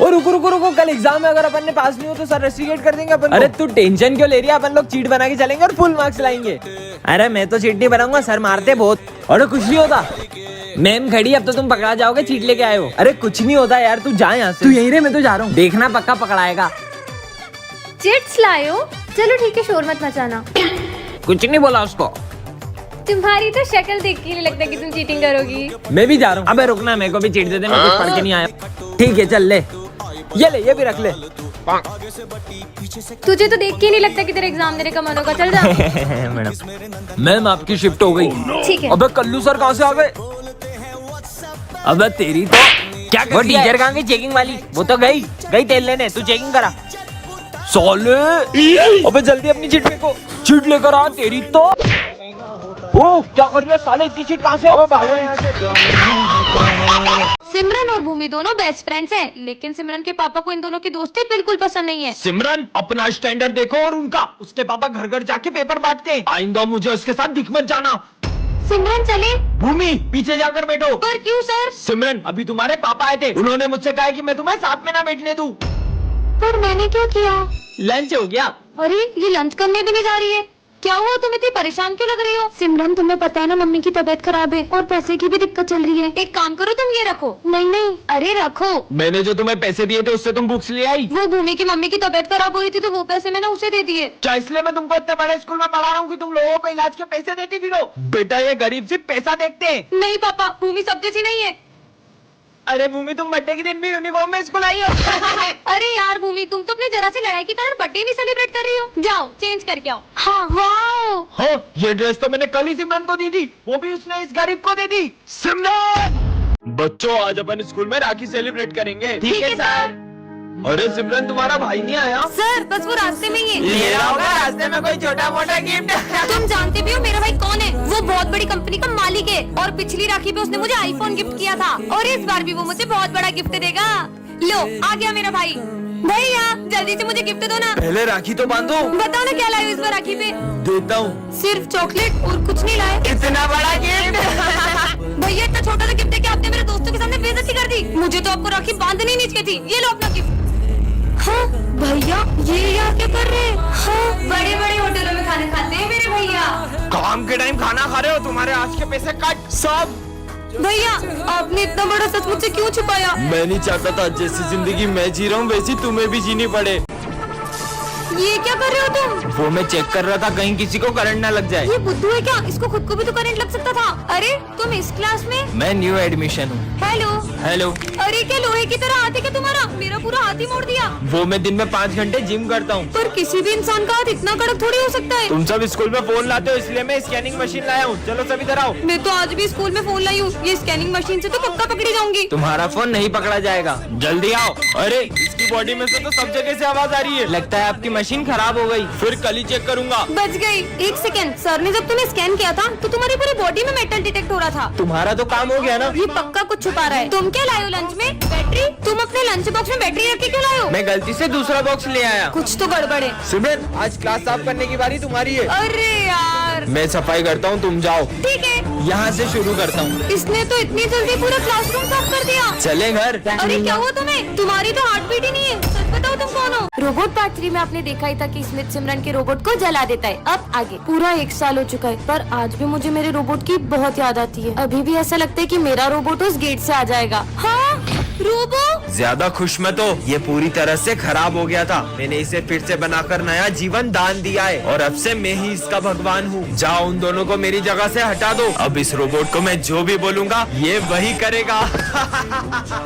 और रुको रुको रुको, कल एग्जाम में अगर अपन ने पास नहीं हो तो सर रेस्टिकेट कर देंगे अपन को। अरे तू टेंशन क्यों ले रही है, अपन लोग चीट बना के चलेंगे और फुल मार्क्स लाएंगे। अरे मैं तो चीट नहीं बनाऊंगा, सर मारते बहुत। अरे कुछ नहीं होता, मैम खड़ी, अब तो तुम पकड़ा जाओगे, चीट लेके आए हो। अरे कुछ नहीं होता यार, तू जा यहाँ से। तू यहीं रहे, मैं तो जा रहा हूँ, देखना पक्का पकड़ाएगा। चिट्स लाए हो? चलो ठीक है, शोर मत मचाना। कुछ नहीं बोला उसको। तुम्हारी तो शक्ल देख के नहीं लगता कि तुम चीटिंग करोगी। मैं भी जा रहा हूँ। अबे रुकना, मेरे को भी चीट दे दे, मैं कुछ पढ़ के नहीं आया। ठीक है चल ले, ये ले, ये भी रख ले। तुझे तो देख के नहीं लगता कि तेरा एग्जाम देने का मन होगा, चल जा। मैम आपकी शिफ्ट हो गई। ठीक है। अबे कल्लू सर कहाँ से आ गए? अबे तेरी तो क्या, वो टीचर कहाँ गई चेकिंग वाली? वो तो गई तेल लेने, तू चेकिंग करा। साले अबे जल्दी अपनी चिट फेंको, चिट लेकर आ। तेरी तो ओ क्या कर रही है साले, इतनी चिट कहाँ से? अबे भागो यहाँ से। सिमरन और भूमि दोनों बेस्ट फ्रेंड्स हैं, लेकिन सिमरन के पापा को इन दोनों की दोस्ती बिल्कुल पसंद नहीं है। सिमरन अपना स्टैंडर्ड देखो और उनका। उसके पापा घर घर जाके पेपर बांटते हैं। आइंदा मुझे उसके साथ दिख मत जाना। सिमरन चले। भूमि पीछे जाकर बैठो। पर क्यों सर? सिमरन अभी तुम्हारे पापा आए थे, उन्होंने मुझसे कहा कि मैं तुम्हें साथ में ना बैठने दूं। पर मैंने क्या किया? लंच हो गया। अरे ये लंच करने भी नहीं जा रही है, क्या हुआ? तुम इतनी परेशान क्यों लग रही हो? सिमरन तुम्हें पता है ना, मम्मी की तबीयत खराब है और पैसे की भी दिक्कत चल रही है। एक काम करो, तुम ये रखो। नहीं नहीं, अरे रखो। मैंने जो तुम्हें पैसे दिए थे उससे तुम बुक्स ले आई। वो भूमि की मम्मी की तबीयत खराब हो रही थी तो वो पैसे मैंने उसे दे दिए। क्या इसलिए मैं तुमको इतने बड़े स्कूल में पढ़ा रहा हूँ कि तुम लोगों को इलाज के पैसे देती फिरो? बेटा ये गरीब सिर्फ पैसा देखते हैं। नहीं पापा, भूमि सब जैसी नहीं है। अरे भूमि तुम बर्थडे के दिन भी यूनिफॉर्म में स्कूल आई हो। अरे यार भूमि, तुम तो अपनी जरा सी लड़ाई के कारण बर्थडे नहीं सेलिब्रेट कर रही हो। जाओ चेंज करके आओ। हाँ वाओ। हाँ ये ड्रेस तो मैंने कल ही सिमरन को दी थी, वो भी उसने इस गरीब को दे दी। सिमरन बच्चों आज अपन स्कूल में राखी सेलिब्रेट करेंगे। ठीक है सर। अरे सिमरन तुम्हारा भाई नहीं आया? सर बस वो रास्ते में ही है। ले रहा होगा रास्ते में कोई छोटा मोटा गिफ्ट। तुम जानते भी हो मेरा भाई कौन है? वो बहुत बड़ी कंपनी का मालिक है और पिछली राखी पे उसने मुझे आईफोन गिफ्ट किया था और इस बार भी वो मुझे बहुत बड़ा गिफ्ट देगा। लो आ गया मेरा भाई। भैया जल्दी से मुझे गिफ्ट दो ना। पहले राखी तो बांधो। बताओ ना क्या लाए हो इस बार राखी पे? देता हूँ। सिर्फ चॉकलेट और कुछ नहीं लाए? इतना बड़ा गिफ्ट। भैया इतना छोटा सा गिफ्ट है कि आपने मेरे दोस्तों के सामने बेइज्जती कर दी। मुझे तो आपको राखी बांधनी नहीं चाहिए थी। ये लो अपना गिफ्ट। हाँ भैया ये यहाँ क्या कर रहे हैं? हाँ बड़े बड़े होटलों में खाना खाते हैं मेरे भैया। काम के टाइम खाना खा रहे हो, तुम्हारे आज के पैसे कट सब। भैया आपने इतना बड़ा सच मुझसे क्यों छुपाया? मैं नहीं चाहता था जैसी जिंदगी मैं जी रहा हूँ वैसी तुम्हें भी जीनी पड़े। ये क्या कर रहे हो तुम? वो मैं चेक कर रहा था कहीं किसी को करंट ना लग जाए। ये बुद्धू है क्या? इसको खुद को भी तो करंट लग सकता था। अरे तुम इस क्लास में? मैं न्यू एडमिशन हूँ। हेलो। हेलो। अरे क्या लोहे की तरह हाथ है क्या तुम्हारा? मेरा पूरा हाथ ही मोड़ दिया। वो मैं दिन में 5 घंटे जिम करता हूँ। पर किसी भी इंसान का हाथ इतना कड़क थोड़ी हो सकता है। तुम सब स्कूल में फोन लाते हो इसलिए मैं स्कैनिंग मशीन लाया हूँ। चलो सब इधर आओ। मैं तो आज भी स्कूल में फोन लाई हूँ, ये स्कैनिंग मशीन से तो पक्का पकड़ी जाऊंगी। तुम्हारा फोन नहीं पकड़ा जाएगा, जल्दी आओ। अरे इसकी बॉडी में से तो सब जगह से आवाज आ रही है, लगता है आपकी मशीन खराब हो गई। फिर कल ही चेक करूंगा। बच गई। एक सेकंड, सर ने जब तुम्हें स्कैन किया था तो तुम्हारी पूरी बॉडी में मेटल डिटेक्ट हो रहा था। तुम्हारा तो काम हो गया ना। ये पक्का कुछ छुपा रहा है। तुम क्या लाए हो लंच में? बैटरी? तुम अपने लंच बॉक्स में बैटरी रख के क्यों लाए हो? मैं गलती से दूसरा बॉक्स ले आया। कुछ तो गड़बड़ है। सिमरन आज क्लास साफ करने की बारी तुम्हारी है। अरे यार। मैं सफाई करता हूँ, तुम जाओ। ठीक है। यहाँ से शुरू करता हूँ। इसने तो इतनी जल्दी पूरा क्लासरूम साफ कर दिया। चले घर। अरे क्या हुआ तुम्हें? तुम्हारी तो हार्ट बीट ही नहीं है। सच बताओ तुम कौन हो? रोबोट पार्ट 3 में आपने देखा ही था कि स्मिथ सिमरन के रोबोट को जला देता है। अब आगे पूरा 1 साल हो चुका है, पर आज भी मुझे मेरे रोबोट की बहुत याद आती है। अभी भी ऐसा लगता है कि मेरा रोबोट उस गेट से आ जाएगा। हाँ रोबो। ज्यादा खुश मत हो, ये पूरी तरह से खराब हो गया था। मैंने इसे फिर से बनाकर नया जीवन दान दिया है और अब से मैं ही इसका भगवान हूँ। जाओ उन दोनों को मेरी जगह से हटा दो। अब इस रोबोट को मैं जो भी बोलूँगा ये वही करेगा।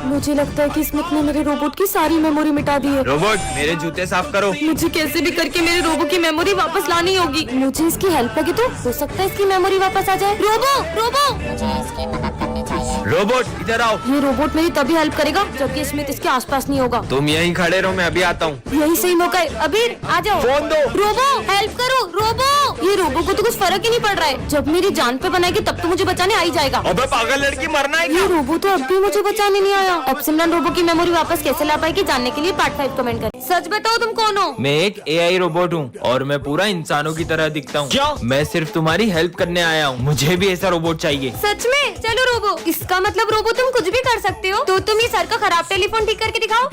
मुझे लगता है कि स्मिथ ने मेरे रोबोट की सारी मेमोरी मिटा दी है। रोबोट मेरे जूते साफ करो। मुझे कैसे भी करके मेरे रोबो की मेमोरी वापस लानी होगी। मुझे इसकी हेल्प लगी तो हो सकता है इसकी मेमोरी वापस आ जाए। रोबो रोबो मुझे इसकी मदद करनी चाहिए। रोबोट इधर आओ। ये रोबोट मेरी तभी हेल्प करेगा जबकि स्मिथ इसके आसपास नहीं होगा। तुम यहीं खड़े रहो, मैं अभी आता हूँ। यही सही मौका है। अबीर आ जाओ। फोन दो। रोबो हेल्प करो। रोबो ये रोबो को तो कुछ फर्क ही नहीं पड़ रहा है। जब मेरी जान पे बनाएगी तब तो मुझे बचाने आ ही जाएगा। अबे पागल लड़की, मरना है ये क्या? रोबो तो अब भी मुझे बचाने नहीं आया। अब सिमरन रोबो की मेमोरी वापस कैसे ला पाएगी जानने के लिए पार्ट 5 कमेंट करें। सच बताओ तुम कौन हो? मैं एक AI रोबोट हूँ और मैं पूरा इंसानों की तरह दिखता हूँ। क्या? मैं सिर्फ तुम्हारी हेल्प करने आया हूँ, मुझे भी ऐसा रोबोट चाहिए। सच में? चलो रोबो। इसका मतलब रोबो तुम कुछ भी कर सकते हो। तो तुम ये सर का खराब टेलीफोन ठीक करके दिखाओ।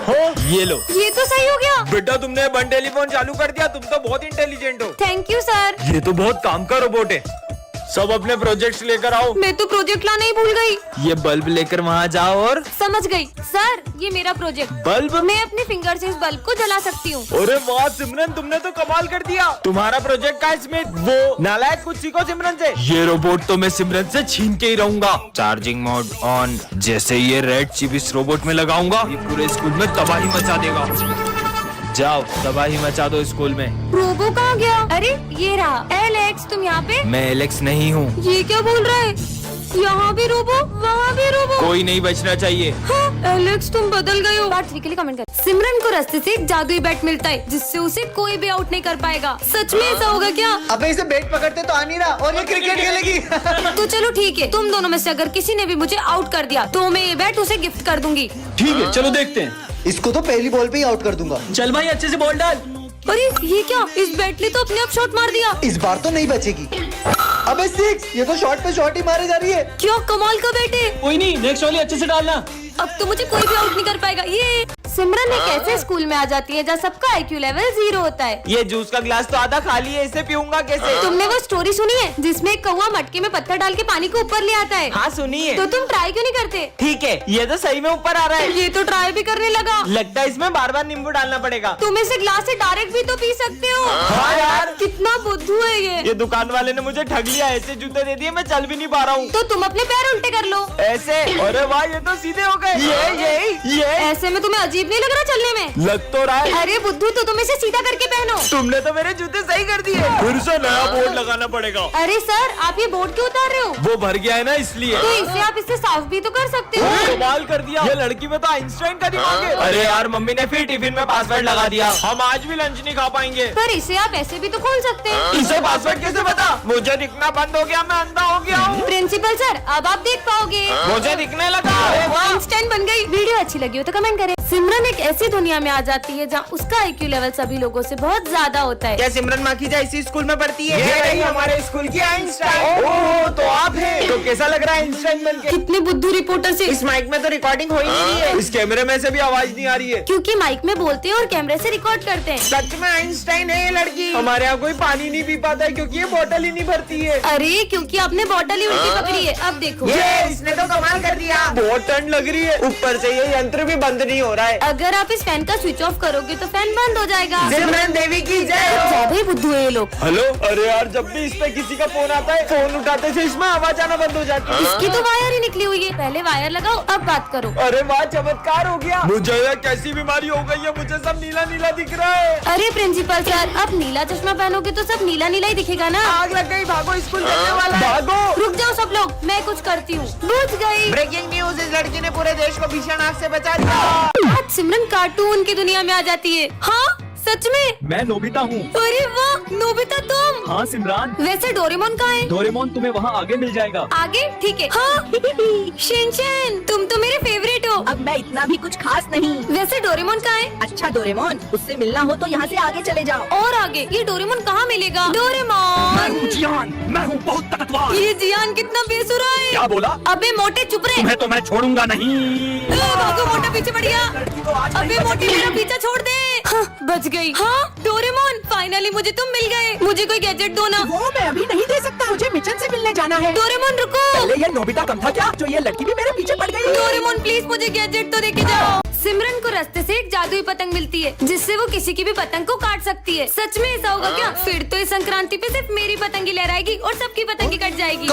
हो ये लो। ये तो सही हो गया। बेटा तुमने वन टेलीफोन चालू कर दिया, तुम तो बहुत इंटेलिजेंट हो। Thank you sir. ये तो बहुत काम का रोबोट है। सब अपने प्रोजेक्ट्स लेकर आओ। मैं तो प्रोजेक्ट लाना ही भूल गई। ये बल्ब लेकर वहाँ जाओ और समझ गई सर, ये मेरा प्रोजेक्ट। बल्ब? मैं अपने फिंगर से इस बल्ब को जला सकती हूँ। अरे वाह सिमरन, तुमने तो कमाल कर दिया। तुम्हारा प्रोजेक्ट का इसमें वो नालायक, कुछ सीखो सिमरन से। ये रोबोट तो मैं सिमरन से छीन के ही रहूंगा। Charging mode on. जैसे ये रेड चिप इस रोबोट में लगाऊंगा, ये पूरे स्कूल में तबाही मचा देगा। जाओ तबाही मचा दो स्कूल में। रोबो कहाँ गया? अरे ये रहा। एलेक्स तुम यहाँ पे? मैं एलेक्स नहीं हूँ। ये क्या बोल रहा है? यहाँ भी रोबो, वहाँ भी रोबो। कोई नहीं बचना चाहिए। हाँ, एलेक्स तुम बदल गए हो। पार्ट 3 के लिए कमेंट कर। सिमरन को रास्ते से एक जादुई बैट मिलता है जिससे उसे कोई भी आउट नहीं कर पाएगा। सच में ऐसा होगा क्या? अबे इसे बैट पकड़ते तो आ नहीं रहा और ये क्रिकेट खेलेगी। तो चलो ठीक है, तुम दोनों में से अगर किसी ने भी मुझे आउट कर दिया तो मैं ये बैट उसे गिफ्ट कर दूंगी। ठीक है चलो देखते हैं। इसको तो पहली बॉल पे ही आउट कर दूंगा। चल भाई अच्छे से बॉल डाल। अरे ये क्या? इस बैट ने तो अपने आप शॉट मार दिया। इस बार तो नहीं बचेगी। अबे 6, ये तो शॉट पे शॉट ही मारे जा रही है। क्या कमाल का बैट है। कोई नहीं, नेक्स्ट वाली अच्छे से डालना। अब तो मुझे कोई भी आउट नहीं कर पाएगा। ये सिमरन एक ऐसे स्कूल में आ जाती है जहाँ सबका IQ लेवल 0 होता है। ये जूस का गिलास तो आधा खाली है, इसे पीऊंगा कैसे? तुमने वो स्टोरी सुनी है जिसमें एक कौवा मटके में पत्थर डाल के पानी को ऊपर ले आता है? हाँ सुनिए। तो तुम ट्राई क्यों नहीं करते? ठीक है, ये तो सही में ऊपर आ रहा है। ये तो ट्राई भी करने लगा। लगता है इसमें बार बार नींबू डालना पड़ेगा। तुम इसे ग्लास से डायरेक्ट भी तो पी सकते हो। हाँ यार, कितना बुद्धू है ये दुकान वाले ने मुझे ठग लिया। ऐसे जूते दे दिए, मैं चल भी नहीं पा रहा हूँ। तो तुम अपने पैर उल्टे कर लो। ऐसे? अरे वाह, ये तो सीधे हो गए। ये ऐसे में तुम्हें अजीब नहीं लग रहा चलने में? लग तो रहा है। अरे बुद्धू, तो तुम इसे सीधा करके पहनो। तुमने तो मेरे जूते सही कर दिए। फिर से नया बोर्ड लगाना पड़ेगा। अरे सर, आप ये बोर्ड क्यों उतार रहे हो? वो भर गया है ना इसलिए। तो इसे आप इससे साफ भी तो कर सकते हो। कमाल कर दिया। ये लड़की में तो आइंस्टाइन का दिमाग है। अरे यार मम्मी ने फिर टिफिन में पासवर्ड लगा दिया। हम आज भी लंच नहीं खा पाएंगे। पर इसे आप ऐसे भी तो खोल सकते हैं। इसे पासवर्ड कैसे पता? मुझे दिखना बंद हो गया, मैं अंधा हो गया हूँ। प्रिंसिपल सर, अब आप देख पाओगे। मुझे दिखने लगा। अरे वाह। आइंस्टाइन बन गई। वीडियो अच्छी लगी हो तो कमेंट करें। सिमरन एक ऐसी दुनिया में आ जाती है जहाँ उसका IQ लेवल सभी लोगों से बहुत ज्यादा होता है। क्या सिमरन माखीजा इसी स्कूल में पढ़ती है? ये रही हमारे स्कूल की आइंस्टाइन। ओह, तो आप हैं। तो कैसा लग रहा है आइंस्टाइन बनके? कितने बुद्धू रिपोर्टर से। इस माइक में तो रिकॉर्डिंग हो ही नहीं रही है। इस कैमरे में से भी आवाज नहीं आ रही है। क्योंकि माइक में बोलते हैं और कैमरे से रिकॉर्ड करते हैं। सच में आइंस्टाइन है ये लड़की। हमारे यहाँ कोई पानी नहीं पी पाता है क्योंकि ये बोतल ही नहीं भरती है। अरे क्योंकि आपने बॉटल ही उल्टी पकड़ी है। अब देखो, ये इसने तो कमाल कर दिया। बहुत ठंड लग रही है, ऊपर से ये यंत्र भी बंद नहीं हो रहा है। अगर आप इस फैन का स्विच ऑफ करोगे तो फैन बंद हो जाएगा। सिमरन देवी की जय हो। ज्यादा बुद्धू है ये लोग। हेलो। अरे यार, जब भी इस पे किसी का फोन आता है, फोन उठाते से इसमें आवाज आना बंद हो जाती है। इसकी तो वायर ही निकली हुई है। पहले वायर लगाओ, अब बात करो। अरे वाह, चमत्कार हो गया। मुझे ये कैसी बीमारी हो गई है, मुझे सब नीला नीला दिख रहा है। अरे प्रिंसिपल सर, अब नीला चश्मा पहनोगे तो सब नीला नीला ही दिखेगा ना। आग लग गई, भागो, स्कूल चलने वाला है। भागो। रुक जाओ सब लोग, मैं कुछ करती हूँ। बुझ गई। ब्रेकिंग न्यूज, इस लड़की ने पूरे देश को भीषण आग से बचा दिया। आज सिमरन कार्टून की दुनिया में आ जाती है। हाँ सच में? मैं नोबिता हूँ। अरे वाह, नोबिता तुम। हाँ सिमरान, वैसे डोरेमोन कहाँ है? डोरेमोन तुम्हें वहाँ आगे मिल जाएगा। आगे? ठीक है। हाँ शिनचैन, तुम तो मेरे फेवरेट हो। अब मैं इतना भी कुछ खास नहीं। वैसे डोरेमोन कहाँ है? अच्छा डोरेमोन, उससे मिलना हो तो यहाँ से आगे चले जाओ। और आगे? ये डोरेमोन कहाँ मिलेगा? डोरेमोन। जियान, मैं हूँ बहुत ताकतवर। ये जियान कितना बेसुरा है। क्या बोला? अबे मोटे चुप रहे। तुम्हें तो मैं छोड़ूंगा नहीं। भागो, मोटा पीछे पड़ गया। अबे मोटी, मेरा पीछा छोड़ दे। हाँ, बच गई। हाँ डोरेमोन, फाइनली मुझे तुम मिल गए। मुझे कोई गैजेट दो ना। वो मैं अभी नहीं दे सकता, मुझे मिशन से मिलने जाना है। डोरेमोन रुको। पहले ये नोबिता कम था क्या, जो ये लड़की भी मेरे पीछे पड़ गई। डोरेमोन प्लीज मुझे गैजेट तो देके जाओ। सिमरन को रास्ते से एक जादुई पतंग मिलती है जिससे वो किसी की भी पतंग को काट सकती है। सच में ऐसा होगा क्या? फिर तो इस संक्रांति पे सिर्फ मेरी पतंग ही लहराएगी और सबकी पतंग ही कट जाएगी।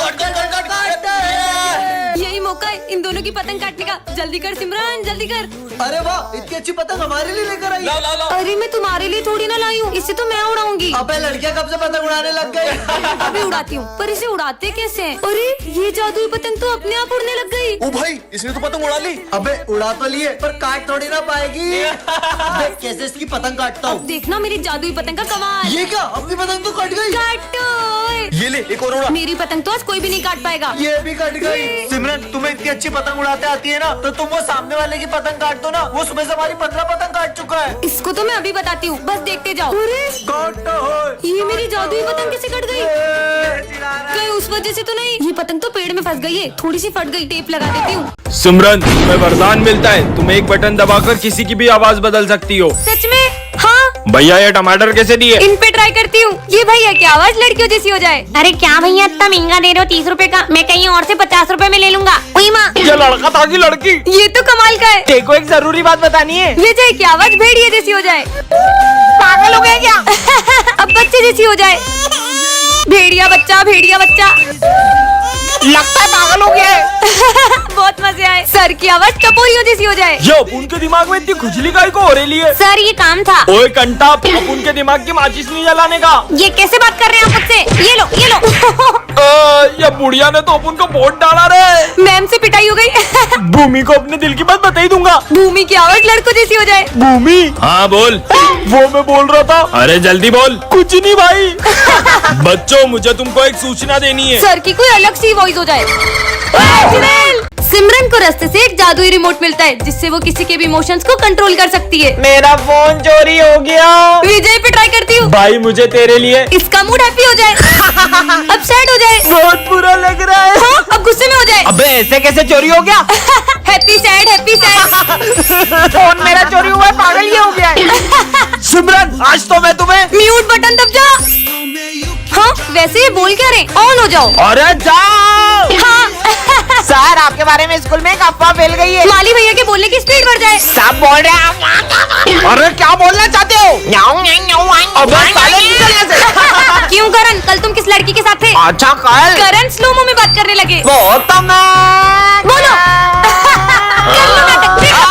यही मौका है इन दोनों की पतंग काटने का। जल्दी कर सिमरन, जल्दी कर। अरे वाह, इतनी अच्छी पतंग हमारे लिए लेकर आई। अरे मैं तुम्हारे लिए थोड़ी ना लाई हूँ, इसे तो मैं उड़ाऊंगी। अबे लड़कियां कब से पतंग उड़ाने लग गई। अभी उड़ाती हूँ, पर इसे उड़ाते कैसे हैं? अरे ये जादुई पतंग तो अपने आप उड़ने लग गई। ओ भाई, इसने तो पतंग उड़ा ली। अबे उड़ा तो लिए, पर काट थोड़ी ना पाएगी। देख कैसे इसकी पतंग काटता अब हूँ। देखना मेरी जादुई पतंग का कमाल। ये क्या, अपनी पतंग तो कट गई। काटो गए। ये ले एक और उड़ा। मेरी पतंग तो आज कोई भी नहीं काट पाएगा। ये भी कट गई। सिमरन तुम्हें इतनी अच्छी पतंग उड़ाते आती है ना, तो तुम वो सामने वाले की पतंग काट दो ना। वो सुबह से हमारी 15 पतंग काट चुका है। इसको तो मैं अभी बताती हूँ, बस देखते जाओ। काटता है। ये मेरी जादुई पतंग कैसे कट गई? कहीं उस वजह से तो नहीं? ये पतंग तो पेड़ में फंस गई है, थोड़ी सी फट गई, टेप लगा देती हूँ। सिमरन तुम्हें वरदान मिलता है, तुम एक बटन दबाकर किसी की भी आवाज बदल सकती हो। सच में? हाँ। भैया ये टमाटर कैसे दिए? इन पे ट्राई करती हूँ। ये भैया की आवाज लड़कियों जैसी हो जाए। अरे क्या भैया इतना महंगा दे रहे हो? 30 रुपए का, मैं कहीं और से 50 रुपए में ले लूंगा। ओए माँ, ये लड़का था कि लड़की? ये तो कमाल का है। देखो एक जरूरी बात बतानी है। विजय की आवाज भेड़िए जैसी हो जाए। पागल हो गए क्या? अब बच्चे जैसी हो जाए। भेड़िया बच्चा, भेड़िया बच्चा। लगता है पागल हो गया है। बहुत मजे आए। सर की आवाज टपोरियों जैसी हो जाए। ये अपुन के दिमाग में इतनी खुजली काहे को हो रही है? सर ये काम था। ओए कंटा, अपुन के दिमाग की माचिस नहीं जलाने का। ये कैसे बात कर रहे हैं आप मुझसे? ये लो, ये लो। ये बुढ़िया ने तो अपुन को वोट डाला रे। मैम से पिटाई हो गई। भूमि को अपने दिल की बात बता ही दूंगा। भूमि की आवाज लड़कों जैसी हो जाए। भूमि? हाँ बोल। वो मैं बोल रहा था। अरे जल्दी बोल। कुछ नहीं भाई। बच्चों मुझे तुमको एक सूचना देनी है। सर की कोई अलग सी वॉइस हो जाए। सिमरन को रास्ते से एक जादुई रिमोट मिलता है, जिससे वो किसी के भी इमोशंस को कंट्रोल कर सकती है। मेरा फोन चोरी हो गया। विजय पे ट्राई करती हूँ। भाई मुझे तेरे लिए। इसका मूड हैप्पी हो जाए। अब सैड हो जाए। बहुत बुरा लग रहा है। हाँ, अब गुस्से में हो जाए। अबे ऐसे कैसे चोरी हो गया? Happy sad, happy sad. Phone मेरा चोरी हुआ है, पागल ये हो गया है। सिमरन आज तो मैं तुम्हें। म्यूट बटन दब जा। हाँ वैसे ये बोल क्या रहे? ऑन हो जाओ। अरे जाओ। हाँ। सर आपके बारे में स्कूल में एक अफवाह फैल गई है। माली भैया के बोलने की स्पीड बढ़ जाए। सब बोल रहे हैं। अरे क्या बोलना चाहते हो? अबे साले निकल यहाँ से। क्यों करण, कल तुम किस लड़की के साथ थे? अच्छा कल करण स्लोमो में बात करने लगे। वो तो मैं बोलो। कर लो नाटक।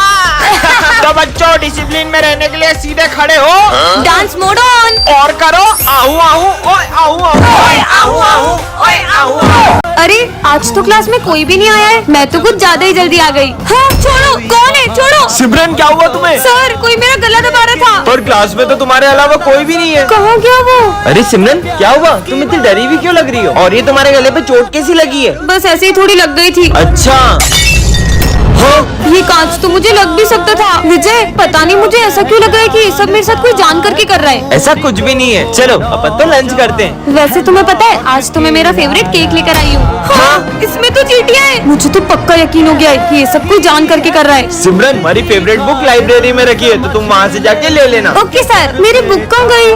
तो बच्चों डिसिप्लिन में रहने के लिए सीधे खड़े हो। Dance mode on. और करो आहू आहू ओए आहू आहू ओए आहू आहू ओए आहू आहू। अरे आज तो क्लास में कोई भी नहीं आया है। मैं तो कुछ ज्यादा ही जल्दी आ गई। हाँ छोड़ो, कौन है? छोड़ो। सिमरन क्या हुआ तुम्हें? सर कोई मेरा गला दबा रहा था। पर क्लास में तो तुम्हारे अलावा कोई भी नहीं है। कहाँ गया वो? अरे सिमरन क्या हुआ? तुम इतनी डरी हुई क्यों लग रही हो? और ये तुम्हारे गले पे चोट कैसी लगी है? बस ऐसे ही थोड़ी लग गई थी। अच्छा ये कांच तो मुझे लग भी सकता था। विजय पता नहीं मुझे ऐसा क्यों लग रहा है कि ये सब मेरे साथ कोई जान करके कर रहा है। ऐसा कुछ भी नहीं है। चलो अपन तो लंच करते हैं। वैसे तुम्हें पता है आज तो मैं मेरा फेवरेट केक लेकर आई हूँ। हाँ, इसमें तो चींटियां हैं। मुझे तो पक्का यकीन हो गया है कि ये सब कोई जान करके कर रहा है। सिमरन हमारी फेवरेट बुक लाइब्रेरी में रखी है, तो तुम वहाँ से जाके ले लेना। Okay sir. मेरी बुक कहाँ गई?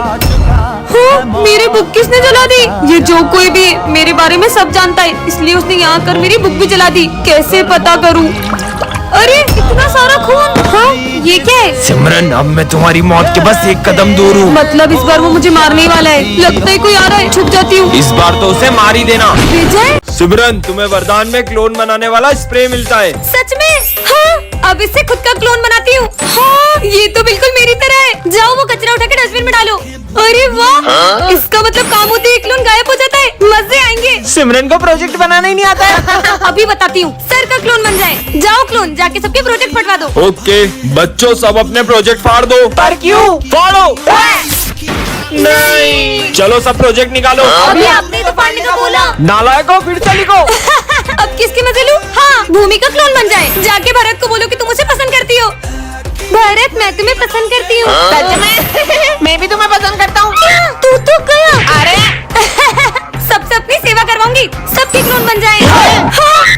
हाँ, मेरी बुक किसने जला दी? ये जो कोई भी मेरे बारे में सब जानता है, इसलिए उसने यहाँ कर मेरी बुक भी जला दी। कैसे पता करूँ? अरे इतना सारा खून। हाँ ये क्या है? सिमरन अब मैं तुम्हारी मौत के बस एक कदम दूर हूँ। मतलब इस बार वो मुझे मारने ही वाला है। लगता है कोई आ रहा है, छुप जाती हूँ। इस बार तो उसे मार ही देना। विजय सिमरन तुम्हें वरदान में क्लोन बनाने वाला स्प्रे मिलता है। सच में? हाँ अब इससे खुद का क्लोन बनाती हूँ। हाँ ये तो बिल्कुल मेरी तरह है। जाओ वो कचरा उठा के डस्टबिन में डालो। अरे वाह, इसका मतलब काम होते ही क्लोन गायब हो जाता है। मजे आएंगे। सिमरन को प्रोजेक्ट बनाना ही नहीं आता है। अभी बताती हूँ। सर का क्लोन बन जाए। जाओ क्लोन जाके सबके प्रोजेक्ट फटवा दो। ओके बच्चों सब अपने प्रोजेक्ट फाड़ दो। पर क्यों? फाड़ो। नहीं चलो सब प्रोजेक्ट निकालो। अभी आपने तो फाड़ने का बोला। नालायको फिर से लिखो। अब किसकी मजे लूं? हाँ भूमि का क्लोन बन जाए। जाके भरत को बोलो कि तुम मुझे पसंद करती हो। भरत मैं तुम्हें पसंद करती हूँ। सच में? मैं भी तुम्हें पसंद करता हूँ। तू तो गया। अरे सबसे अपनी सेवा करवाऊंगी। सबके क्लोन बन जाए। हाँ